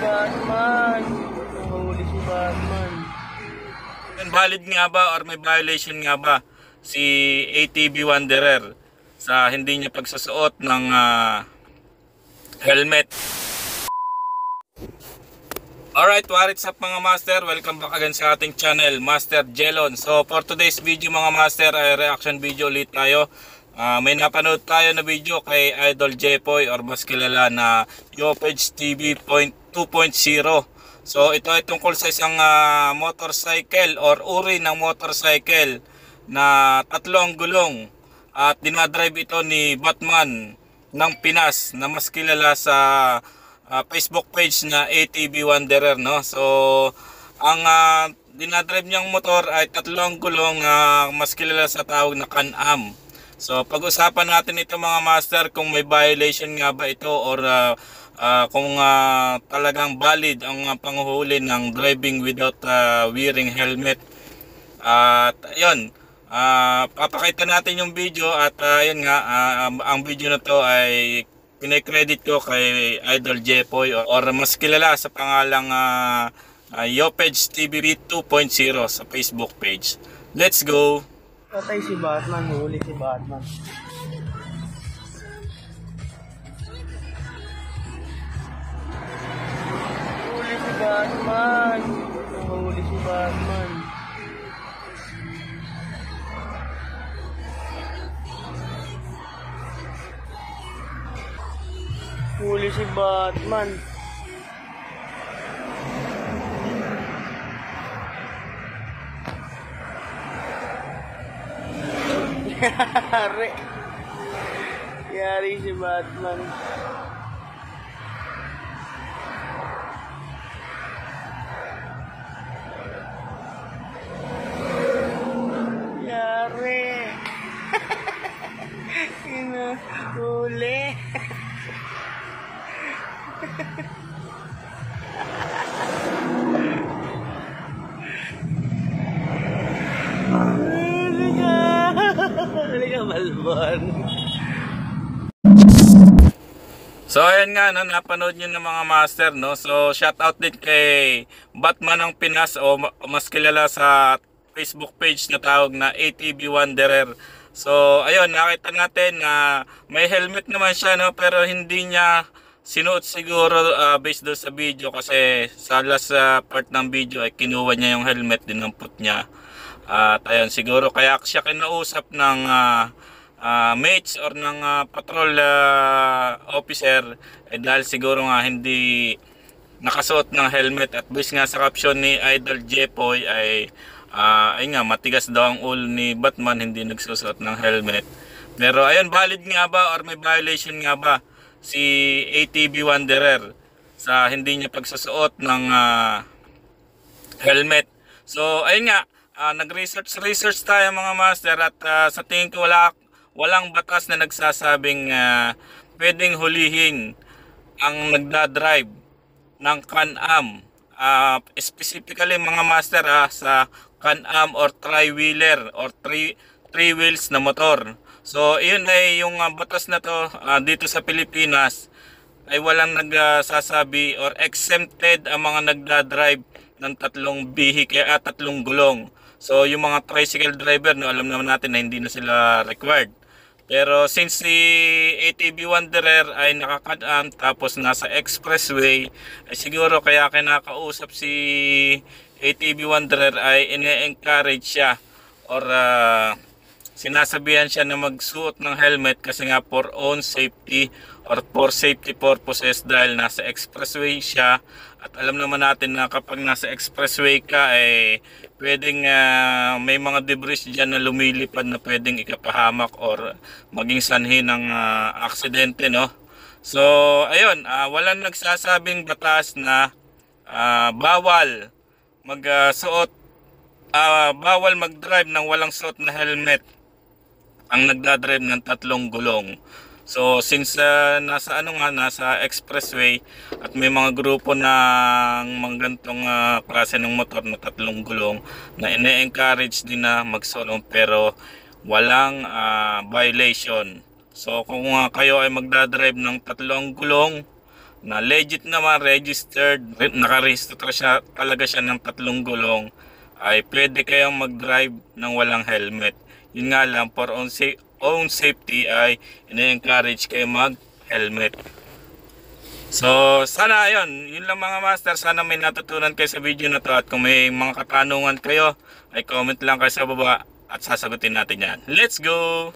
Batman. Nahuli si Batman. Valid nga ba or may violation nga ba si ATV Wanderer sa hindi niya pagsusuot ng helmet? Alright, what's up mga master? Welcome back again sa ating channel, Master Jelon. So for today's video mga master ay reaction video ulit tayo. May napanood tayo na video kay Idol Jepoy or mas kilala na Yopage TV 2.0. So ito ay tungkol sa isang motorcycle or uri ng motorcycle na tatlo ang gulong at dinadrive ito ni Batman ng Pinas na mas kilala sa Facebook page na ATV Wanderer, no? So ang dinadrive niyang motor ay tatlong gulong na mas kilala sa tawag na Can-Am. So pag-usapan natin ito mga master kung may violation nga ba ito or kung talagang valid ang panguhuli ng driving without wearing helmet. At ayun, papakita natin yung video at ayun nga, ang video na to ay pinay-credit ko kay Idol Jepoy or mas kilala sa pangalang Yopage TV 2.0 sa Facebook page. Let's go! Patay si Batman. Nahuli si Batman. Nahuli si Batman. Nahuli si Batman. Huli si Batman. Yari. Yari si Batman. Yari. Huli. Halika, Malbon. So ayan nga, no, napanood nyo ng mga master, no? So shout out din kay Batman ng Pinas o mas kilala sa Facebook page na tawag na ATV Wanderer. So ayun, nakita natin na may helmet naman siya, no? Pero hindi niya sinuot siguro based doon sa video kasi sa last part ng video ay kinuha niya yung helmet, dinampot niya. At ayun, siguro kaya siya kinausap ng mates or ng patrol officer dahil siguro nga hindi nakasuot ng helmet. At bis nga sa caption ni Idol Jepoy ay nga, matigas daw ang ulo ni Batman, hindi nagsusuot ng helmet. Pero ayun, valid nga ba or may violation nga ba si ATV Wanderer sa hindi niya pagsusuot ng helmet? So ayun nga, nag-research tayo mga master at sa tingin ko walang batas na nagsasabing pwedeng hulihin ang nagdadrive ng Can-Am. Specifically mga master sa Can-Am or tri-wheeler or three wheels na motor. So yun ay yung batas na to dito sa Pilipinas ay walang nagsasabi or exempted ang mga nagdadrive ng tatlong tatlong gulong. So yung mga tricycle driver, no, alam naman natin na hindi na sila required. Pero since si ATV Wanderer ay naka-Can-Am tapos nasa expressway, ay siguro kaya kinakausap si ATV Wanderer ay ine-encourage siya or sinasabihan siya na magsuot ng helmet kasi nga for own safety or for safety purposes dahil nasa expressway siya. At alam naman natin na kapag nasa expressway ka ay pwedeng may mga debris dyan na lumilipad na pwedeng ikapahamak or maging sanhi ng aksidente, no? So ayun, walang nagsasabing batas na bawal bawal mag-drive ng walang suot na helmet ang nagdadrive ng tatlong gulong. So since nasa expressway at may mga grupo ng mga ganitong klase ng motor na tatlong gulong na ine-encourage din na magsulong pero walang violation. So kung kayo ay magdadrive ng tatlong gulong na legit naman, registered, nakaregister siya, talaga siya ng 3 gulong, ay pwede kayong mag-drive ng walang helmet. Yun nga lang, for own safety ay ina-encourage kayo mag-helmet. So, sana yun lang mga master. Sana may natutunan kayo sa video na to. At kung may mga katanungan kayo, ay comment lang kayo sa baba at sasagutin natin yan. Let's go!